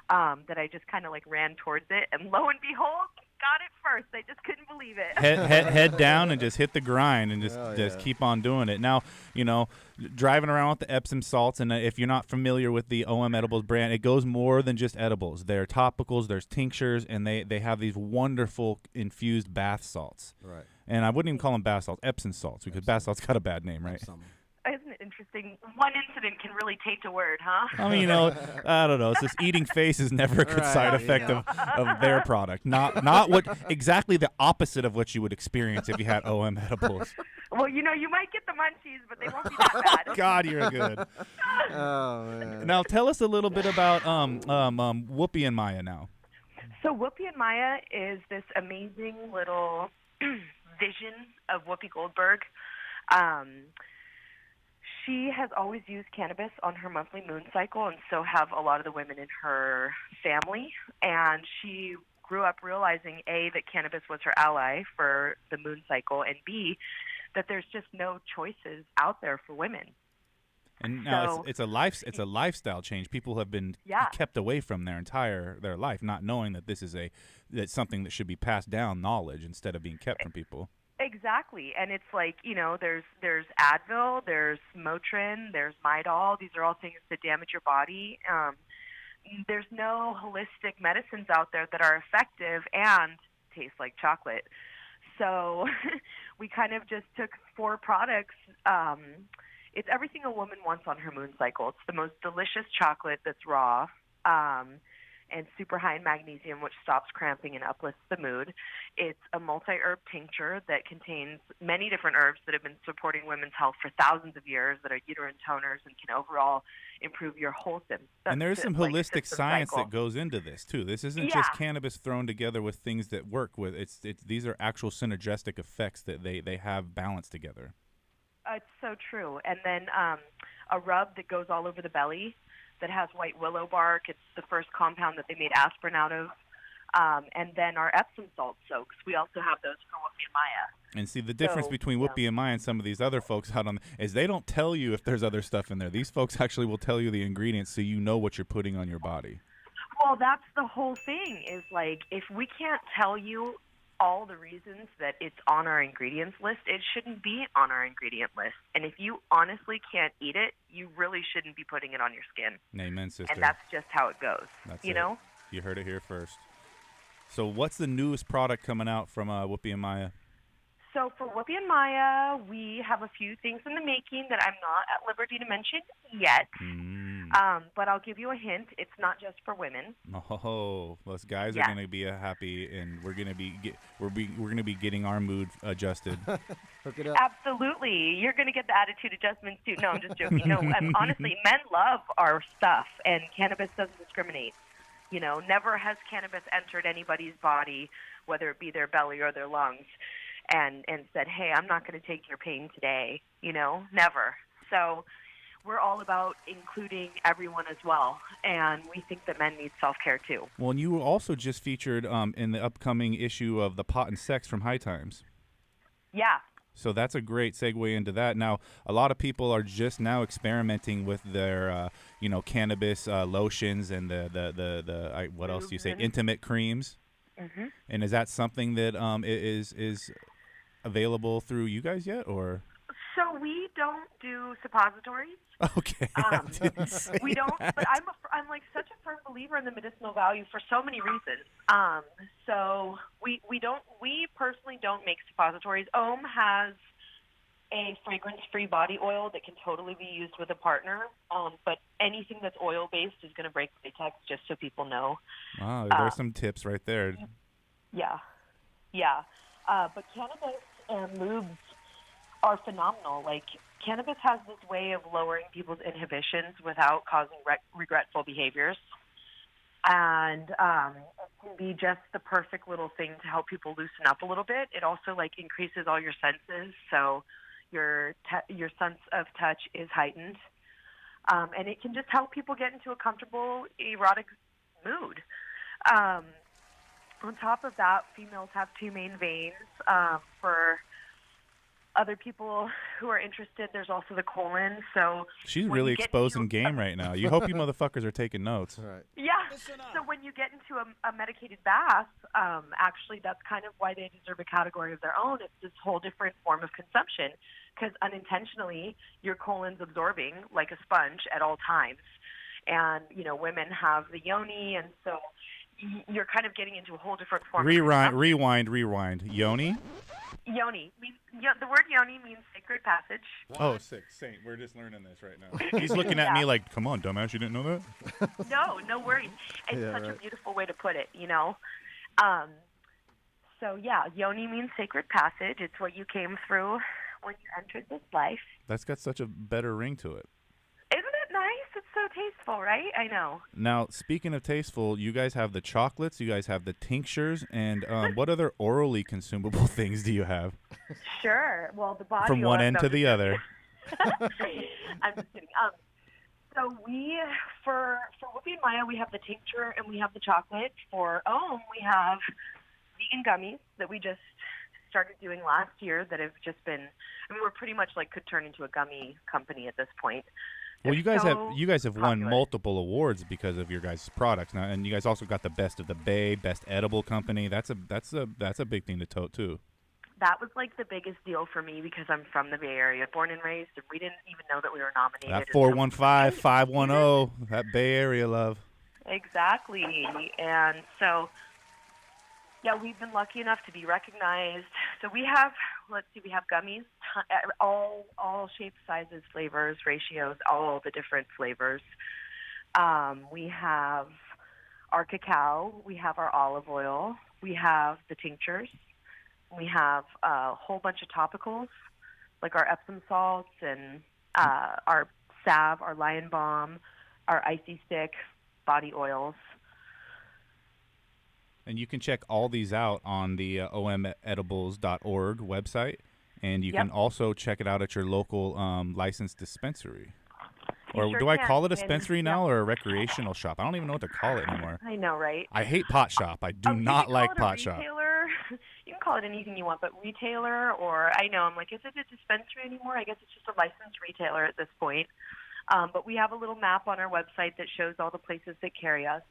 that I just kind of ran towards it. And lo and behold, got it first. I just couldn't believe it. Head down and just hit the grind and just keep on doing it. Now, driving around with the Epsom salts, and if you're not familiar with the OM Edibles brand, it goes more than just edibles. There are topicals, there's tinctures, and they have these wonderful infused bath salts. Right. And I wouldn't even call them bath salts, Epsom salts, because bath salts got a bad name, right? Isn't it interesting? One incident can really taint a word, huh? I mean, I don't know. It's just eating face is never a good side effect of their product. Not what exactly the opposite of what you would experience if you had OM Edibles. Well, you might get the munchies, but they won't be that bad. God, you're good. Oh, man. Now, tell us a little bit about Whoopi and Maya now. So Whoopi and Maya is this amazing little vision of Whoopi Goldberg. She has always used cannabis on her monthly moon cycle, and so have a lot of the women in her family. And she grew up realizing, A, that cannabis was her ally for the moon cycle, and B, that there's just no choices out there for women. And now it's a lifestyle change. People have been kept away from their life, not knowing that this is that's something that should be passed down, knowledge, instead of being kept from people. Exactly, and it's there's Advil, there's Motrin, there's Midol. These are all things that damage your body. There's no holistic medicines out there that are effective and taste like chocolate. So we kind of just took 4 products. It's everything a woman wants on her moon cycle. It's the most delicious chocolate that's raw. And super high in magnesium, which stops cramping and uplifts the mood. It's a multi-herb tincture that contains many different herbs that have been supporting women's health for thousands of years, that are uterine toners and can overall improve your whole system. And there's some holistic science that goes into this too. This isn't just cannabis thrown together with things that work with. These are actual synergistic effects that they have balanced together. It's so true. And then a rub that goes all over the belly that has white willow bark. It's the first compound that they made aspirin out of. And then our Epsom salt soaks. We also have those for Whoopi and Maya. And see, the difference between Whoopi and Maya and some of these other folks out on is they don't tell you if there's other stuff in there. These folks actually will tell you the ingredients so you know what you're putting on your body. Well, that's the whole thing is if we can't tell you all the reasons that it's on our ingredients list, it shouldn't be on our ingredient list. And if you honestly can't eat it, you really shouldn't be putting it on your skin. Amen, sister. And that's just how it goes. That's you know? You heard it here first. So what's the newest product coming out from Whoopi and Maya? So for Whoopi and Maya, we have a few things in the making that I'm not at liberty to mention yet. But I'll give you a hint. It's not just for women. Oh, those guys are going to be happy, and we're going to be getting our mood adjusted. Hook it up. Absolutely, you're going to get the attitude adjustments too. No, I'm just joking. No, honestly, men love our stuff, and cannabis doesn't discriminate. Never has cannabis entered anybody's body, whether it be their belly or their lungs, and said, hey, I'm not going to take your pain today. Never. So we're all about including everyone as well, and we think that men need self-care too. Well, and you were also just featured in the upcoming issue of The Pot and Sex from High Times. Yeah. So that's a great segue into that. Now, a lot of people are just now experimenting with their, cannabis lotions and what else do you say, intimate creams. Mm-hmm. And is that something that is available through you guys yet, or? So we don't do suppositories. Okay. We don't, but I'm like such a firm believer in the medicinal value for so many reasons. So we personally don't make suppositories. Ohm has a fragrance-free body oil that can totally be used with a partner. But anything that's oil-based is going to break latex, just so people know. Wow, there's some tips right there. Yeah. But cannabis and lubes are phenomenal. Like, cannabis has this way of lowering people's inhibitions without causing regretful behaviors. And it can be just the perfect little thing to help people loosen up a little bit. It also, like, increases all your senses, so your sense of touch is heightened. And it can just help people get into a comfortable, erotic mood. On top of that, females have two main veins. For other people who are interested, there's also the colon. So she's really exposing game right now. You hope you motherfuckers are taking notes. Right. Yeah. So when you get into a medicated bath, actually that's kind of why they deserve a category of their own. It's this whole different form of consumption, because unintentionally your colon's absorbing like a sponge at all times. And, women have the yoni, and so you're kind of getting into a whole different form. Rewind. Yoni? Yoni. The word yoni means sacred passage. Oh, saint. We're just learning this right now. He's looking at me like, come on, dumbass, you didn't know that? No worries. It's such a beautiful way to put it, So, yoni means sacred passage. It's what you came through when you entered this life. That's got such a better ring to it. Isn't it nice? It's so tasteful, right? I know. Now, speaking of tasteful, you guys have the chocolates, you guys have the tinctures, and what other orally consumable things do you have? Sure. Well, the body from one end to the other. I'm just kidding. So for Whoopi and Maya, we have the tincture and we have the chocolate. For we have vegan gummies that we just started doing last year that have just been, we're pretty much like could turn into a gummy company at this point. Well, you guys have won multiple awards because of your guys' products now, and you guys also got the Best of the Bay, Best Edible Company. That's a big thing to tote too. That was like the biggest deal for me because I'm from the Bay Area, born and raised, and we didn't even know that we were nominated. That 415-510, that Bay Area love. Exactly, and so we've been lucky enough to be recognized. So we have gummies, all shapes, sizes, flavors, ratios, all the different flavors. We have our cacao, we have our olive oil, we have the tinctures, we have a whole bunch of topicals, like our Epsom salts and our salve, our lion balm, our icy stick, body oils. And you can check all these out on the omedibles.org website, and you can also check it out at your local licensed dispensary. Or do I call it a dispensary now or a recreational shop? I don't even know what to call it anymore. I know, right? I hate pot shop. I do not like pot shop. You can call it anything you want, but retailer, or I'm like, is it a dispensary anymore? I guess it's just a licensed retailer at this point. But we have a little map on our website that shows all the places that carry us.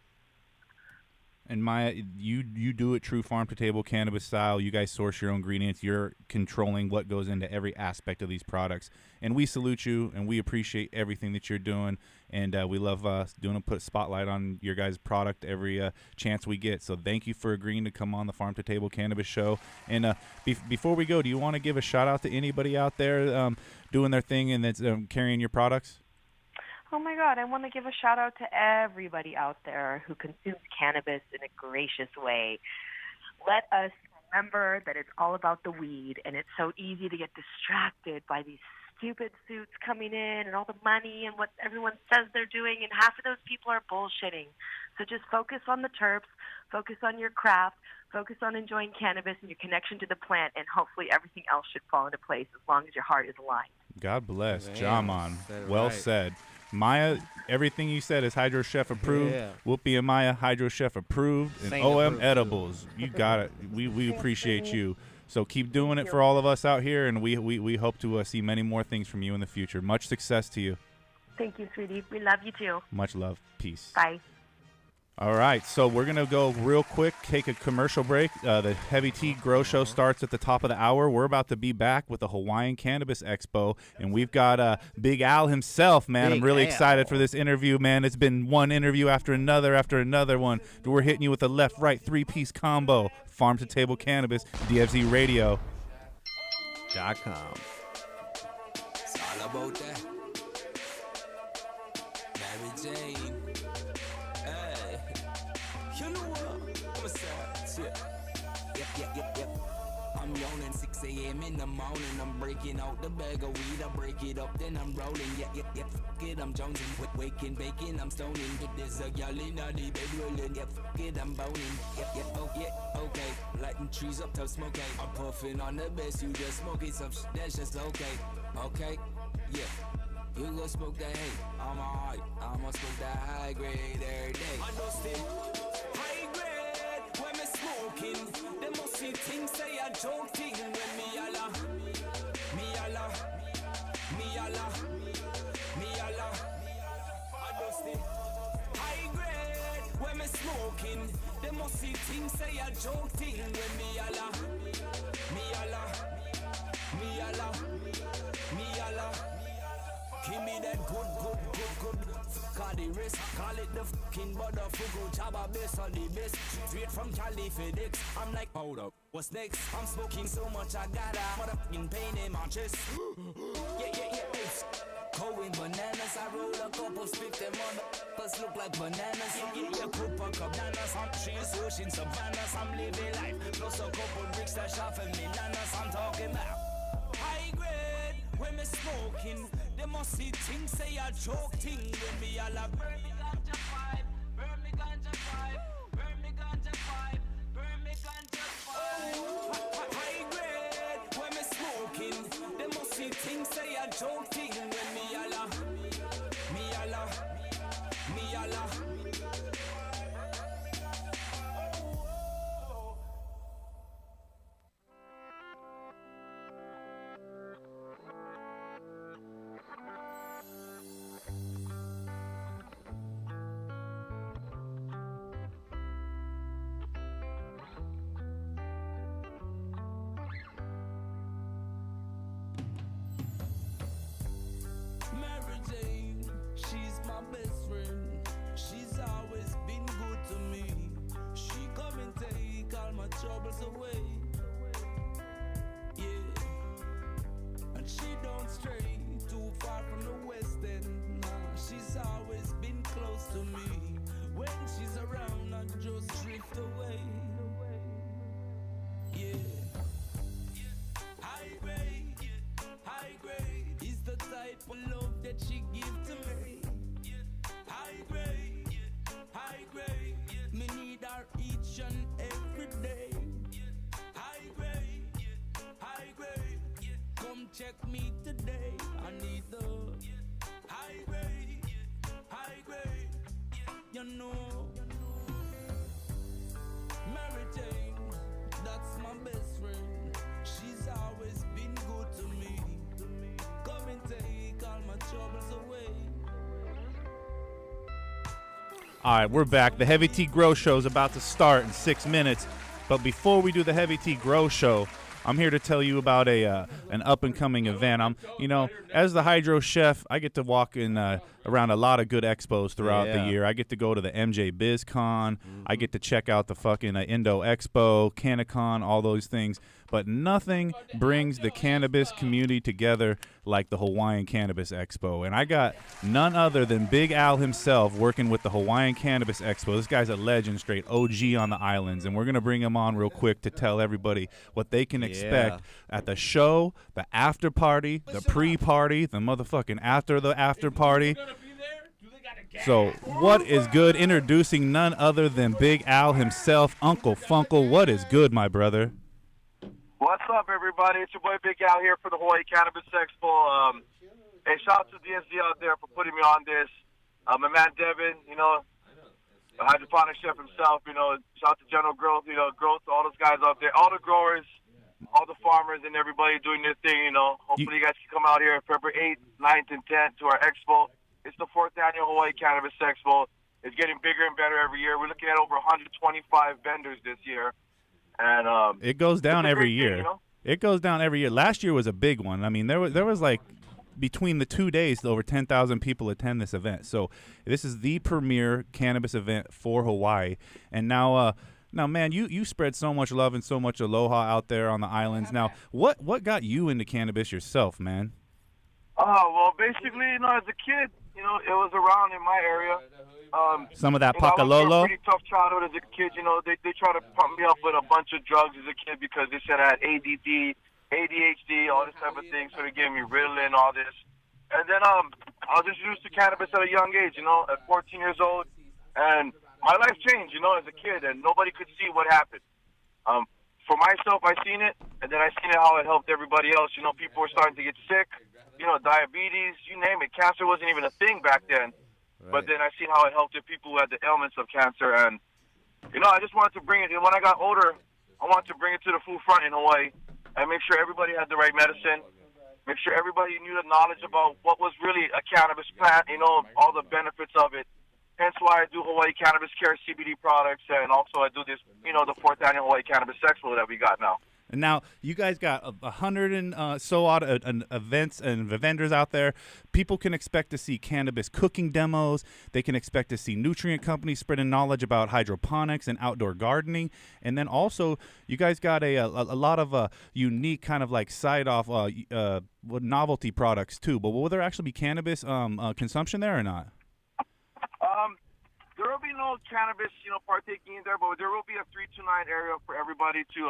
And Maya, you do it true farm to table cannabis style. You guys source your own ingredients. You're controlling what goes into every aspect of these products. And we salute you, and we appreciate everything that you're doing. And we love doing put a spotlight on your guys' product every chance we get. So thank you for agreeing to come on the Farm to Table Cannabis Show. And before we go, do you want to give a shout out to anybody out there doing their thing and that's carrying your products? Oh my God, I want to give a shout out to everybody out there who consumes cannabis in a gracious way. Let us remember that it's all about the weed, and it's so easy to get distracted by these stupid suits coming in and all the money and what everyone says they're doing, and half of those people are bullshitting. So just focus on the terps, focus on your craft, focus on enjoying cannabis and your connection to the plant, and hopefully everything else should fall into place as long as your heart is aligned. God bless. Jaman. Well said. Maya, everything you said is Hydro Chef approved. Yeah. Whoopi and Maya, Hydro Chef approved. And OM Edibles. You got it. We appreciate you. So keep doing it for all of us out here, and we hope to see many more things from you in the future. Much success to you. Thank you, sweetie. We love you too. Much love. Peace. Bye. All right, so we're going to go real quick, take a commercial break. The Heavy Tea Grow Show starts at the top of the hour. We're about to be back with the Hawaiian Cannabis Expo, and we've got Big Al himself, man. Big I'm really Al. excited for this interview, man. It's been one interview after another one. We're hitting you with a left-right three-piece combo. Farm to Table Cannabis, DFZ Radio.com. It's all about that. Mary Jane. Hey. You know what? I'm a sad. Yep. I'm yawning 6 a.m. in the morning. I'm breaking out the bag of weed. I break it up, then I'm rolling. Yep. Fuck it, I'm jonesing. Waking, baking, I'm stoning. There's a gal in the bed rolling. Yep. Fuck it, I'm boning. Yep. Oh, yeah. Okay. Lighting trees up till smoke. I'm puffing on the best. You just smoking some shit. That's just okay. Okay. Yeah. You go smoke that hay. I'm alright. I'ma smoke that high grade every day. I know still high grade when me smoking. Them must see things say a joke thing when me alla. I know still high grade when me smoking. Them must see things say a joke thing when me alla. Give me that good. Call the rest, call it the fucking butterfugo. Jabba best on the best. Straight from Cali FedEx. I'm like, hold up, what's next? I'm smoking so much I got a motherfucking pain in my chest. Yeah. Going bananas, I roll a couple, spit them on the look like bananas. Yeah. Couple bananas, I'm trees, ocean, savannas. I'm living life, plus a couple bricks that shot for me. Nanas, I'm talking about high grade when me smoking. They must see things say a joke thing when me all a burn me ganja vibe, burn me ganja vibe, burn me ganja vibe, burn me ganja vibe. High grade when me smoking. They must see things say a joke thing when me all a. Mary Jane, she's my best friend. She's always been good to me. She come and take all my troubles away. Yeah, and she don't stray too far from the west end. Nah, she's always been close to me. When she's around, I just drift away. Yeah. High grade is the type of love that she give to me. High grade, me need her each and every day. High grade, come check me today. I need the high grade, you know. Mary Jane, that's my best friend. She's always been good to me. Come and take all my troubles away. All right, we're back. The Heavy Tea Grow Show is about to start in 6 minutes. But before we do the Heavy Tea Grow Show, I'm here to tell you about an up-and-coming event. As the Hydro Chef, I get to walk in around a lot of good expos throughout the year. I get to go to the MJ BizCon. I get to check out the fucking Indo Expo, CannaCon, all those things. But nothing brings the cannabis community together like the Hawaiian Cannabis Expo. And I got none other than Big Al himself working with the Hawaiian Cannabis Expo. This guy's a legend, straight OG on the islands. And we're going to bring him on real quick to tell everybody what they can expect at the show, the after party, the pre-party, the motherfucking after the after party. So what is good? Introducing none other than Big Al himself, Uncle Funkle. What is good, my brother? What's up, everybody? It's your boy Big Al here for the Hawaii Cannabis Expo. Hey, shout out to DSD out there for putting me on this. My man Devin, the Hydroponic Chef himself, shout out to General Growth, Growth, all those guys out there, all the growers, all the farmers and everybody doing their thing, you know. Hopefully you guys can come out here February 8th, 9th, and 10th to our expo. It's the 4th annual Hawaii Cannabis Expo. It's getting bigger and better every year. We're looking at over 125 vendors this year. And it goes down every year. Thing, you know? It goes down every year. Last year was a big one. I mean, there was like between the 2 days, over 10,000 people attend this event. So this is the premier cannabis event for Hawaii. And now, man, you spread so much love and so much aloha out there on the islands. Now, what got you into cannabis yourself, man? Oh, well, basically, you know, as a kid, you know, it was around in my area. Some of that I went through pakalolo? a pretty tough childhood as a kid. You know, they tried to pump me up with a bunch of drugs as a kid because they said I had ADD, ADHD, all this type of thing. So they gave me Ritalin, all this. And then I was introduced to cannabis at a young age, you know, at 14 years old. And my life changed, you know, as a kid, and nobody could see what happened. For myself, I seen it, and then I seen it how it helped everybody else. You know, people were starting to get sick, you know, diabetes, you name it. Cancer wasn't even a thing back then. Right. But then I seen how it helped the people who had the ailments of cancer. And, you know, I just wanted to bring it. And when I got older, I wanted to bring it to the forefront in Hawaii and make sure everybody had the right medicine, make sure everybody knew the knowledge about what was really a cannabis plant, you know, all the benefits of it. Hence why I do Hawaii Cannabis Care CBD products, and also I do this, you know, the 4th annual Hawaii Cannabis Expo that we got now. And now you guys got 100 and so odd events and vendors out there. People can expect to see cannabis cooking demos. They can expect to see nutrient companies spreading knowledge about hydroponics and outdoor gardening. And then also you guys got a lot of unique kind of like side-off novelty products too. But will there actually be cannabis consumption there or not? There will be no cannabis, you know, partaking in there, but there will be a 329 area for everybody to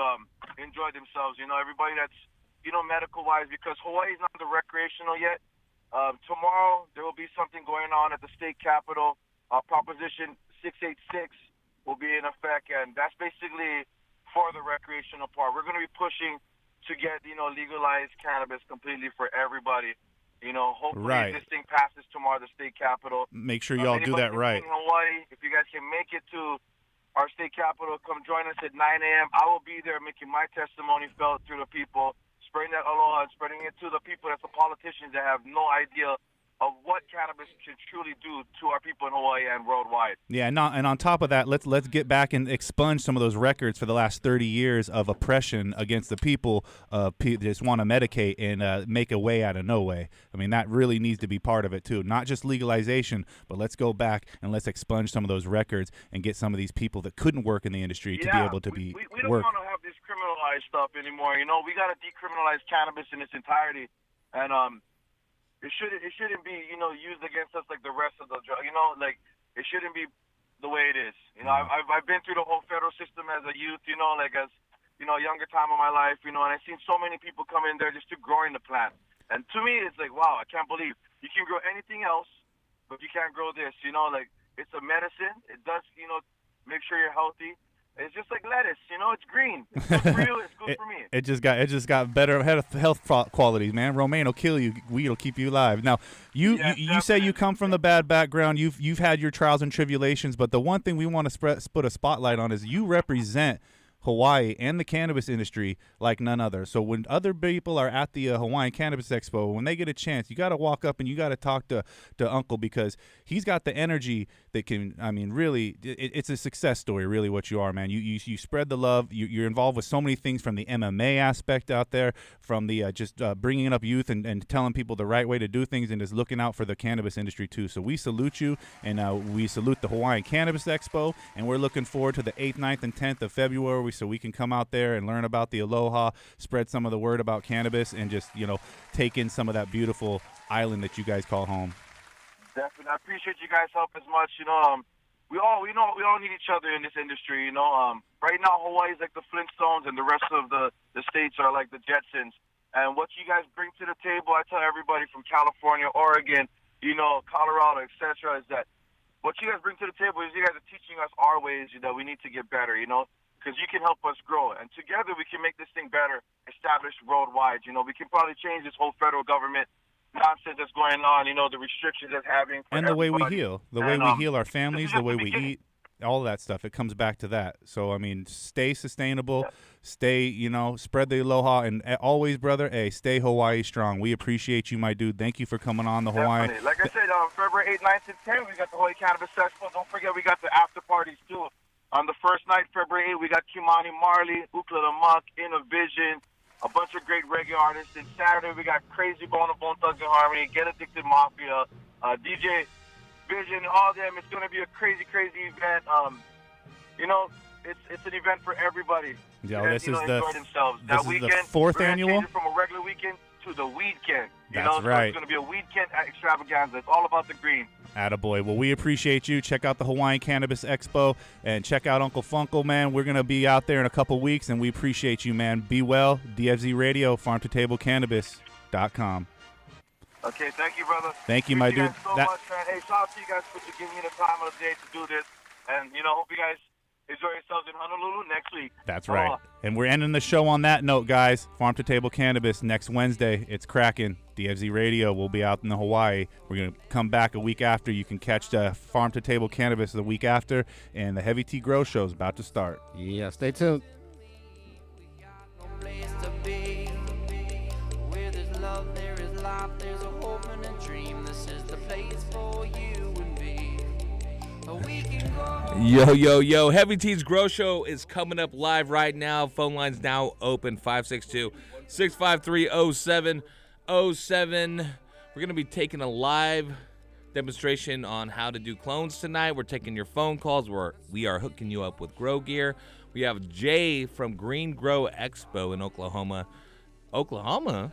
enjoy themselves. You know, everybody that's, you know, medical-wise, because Hawaii is not the recreational yet. Tomorrow there will be something going on at the state capitol. Proposition 686 will be in effect, and that's basically for the recreational part. We're going to be pushing to get, you know, legalized cannabis completely for everybody. You know, hopefully this thing passes tomorrow, the state capitol. Make sure y'all do that right. In Hawaii, if you guys can make it to our state capitol, come join us at 9 a.m. I will be there making my testimony felt through the people, spreading that aloha and spreading it to the people that's the politicians that have no idea of what cannabis can truly do to our people in Hawaii and worldwide. Yeah, and on top of that, let's get back and expunge some of those records for the last 30 years of oppression against the people just want to medicate and make a way out of no way. I mean, that really needs to be part of it too. Not just legalization, but let's go back and let's expunge some of those records and get some of these people that couldn't work in the industry to be able to we don't want to have this criminalized stuff anymore. You know, we got to decriminalize cannabis in its entirety, and It shouldn't be, you know, used against us like the rest of the drug. You know, like it shouldn't be the way it is. You know, I've been through the whole federal system as a youth. You know, like as you know, younger time of my life. You know, and I've seen so many people come in there just to growing the plant. And to me, it's like, wow, I can't believe you can grow anything else, but you can't grow this. You know, like it's a medicine. It does, you know, make sure you're healthy. It's just like lettuce, you know. It's green. It's good for you. It's good for me. It just got better health qualities, man. Romaine will kill you. Weed'll keep you alive. Now, you say you come from the bad background. You've had your trials and tribulations, but the one thing we want to put a spotlight on is you represent Hawaii and the cannabis industry like none other. So when other people are at the Hawaiian Cannabis Expo, when they get a chance, you got to walk up and you got to talk to Uncle, because he's got the energy that can, I mean, really, it's a success story, really, what you are, man. You spread the love. You're involved with so many things, from the MMA aspect out there, from the just bringing up youth and telling people the right way to do things, and just looking out for the cannabis industry too. So we salute you, and we salute the Hawaiian Cannabis Expo, and we're looking forward to the 8th, 9th, and 10th of February, so we can come out there and learn about the aloha, spread some of the word about cannabis, and just, you know, take in some of that beautiful island that you guys call home. Definitely. I appreciate you guys' help as much. You know, we all need each other in this industry. You know, right now Hawaii is like the Flintstones, and the rest of the states are like the Jetsons. And what you guys bring to the table, I tell everybody from California, Oregon, you know, Colorado, etc., is that what you guys bring to the table is you guys are teaching us our ways that we need to get better. You know, because you can help us grow, and together we can make this thing better, established worldwide. You know, we can probably change this whole federal government nonsense that's going on, you know, the restrictions that's having. And the way we heal. The way we heal our families, the way we eat. all of that stuff. It comes back to that. So, I mean, stay sustainable, stay, spread the aloha, and always, brother, hey, stay Hawaii strong. We appreciate you, my dude. Thank you for coming on the Hawaii. Definitely. Like I said, February 8th, 9th, and 10th, we got the Hawaii Cannabis Expo. Don't forget, we got the after parties, too. On the first night, February 8th, we got Kimani Marley, Ukla the Muck, Innovision, a bunch of great reggae artists. And Saturday, we got Crazy Bone of Bone Thugs and Harmony, Get Addicted Mafia, DJ Vision, all them. It's going to be a crazy, crazy event. It's an event for everybody. Yeah, this is enjoy themselves. This That is weekend, the fourth we're gonna annual. change it from a regular weekend to the weekend. That's So right. it's going to be a weekend extravaganza. It's all about the green. Attaboy. Well, we appreciate you. Check out the Hawaiian Cannabis Expo and check out Uncle Funko, man. We're going to be out there in a couple weeks, and we appreciate you, man. Be well. DFZ Radio, farmtotablecannabis.com. Okay, thank you, brother. Thank you, my Appreciate dude. You guys so much, man. Hey, shout out to you guys for giving me the time of the day to do this. And, hope you guys enjoy yourselves in Honolulu next week. That's right. And we're ending the show on that note, guys. Farm to Table Cannabis next Wednesday. It's cracking. DFZ Radio will be out in the Hawaii. We're going to come back a week after. You can catch the Farm to Table Cannabis the week after. And the Heavy Tea Grow Show is about to start. Yeah, stay tuned. Where there's love, there is life, there's a hope and a dream. This is the place for you and me. We can go. Yo. Heavy Tea's Grow Show is coming up live right now. Phone line's now open, 562-653-0707. We're going to be taking a live demonstration on how to do clones tonight. We're taking your phone calls. We are hooking you up with grow gear. We have Jay from Green Grow Expo in Oklahoma. Oklahoma?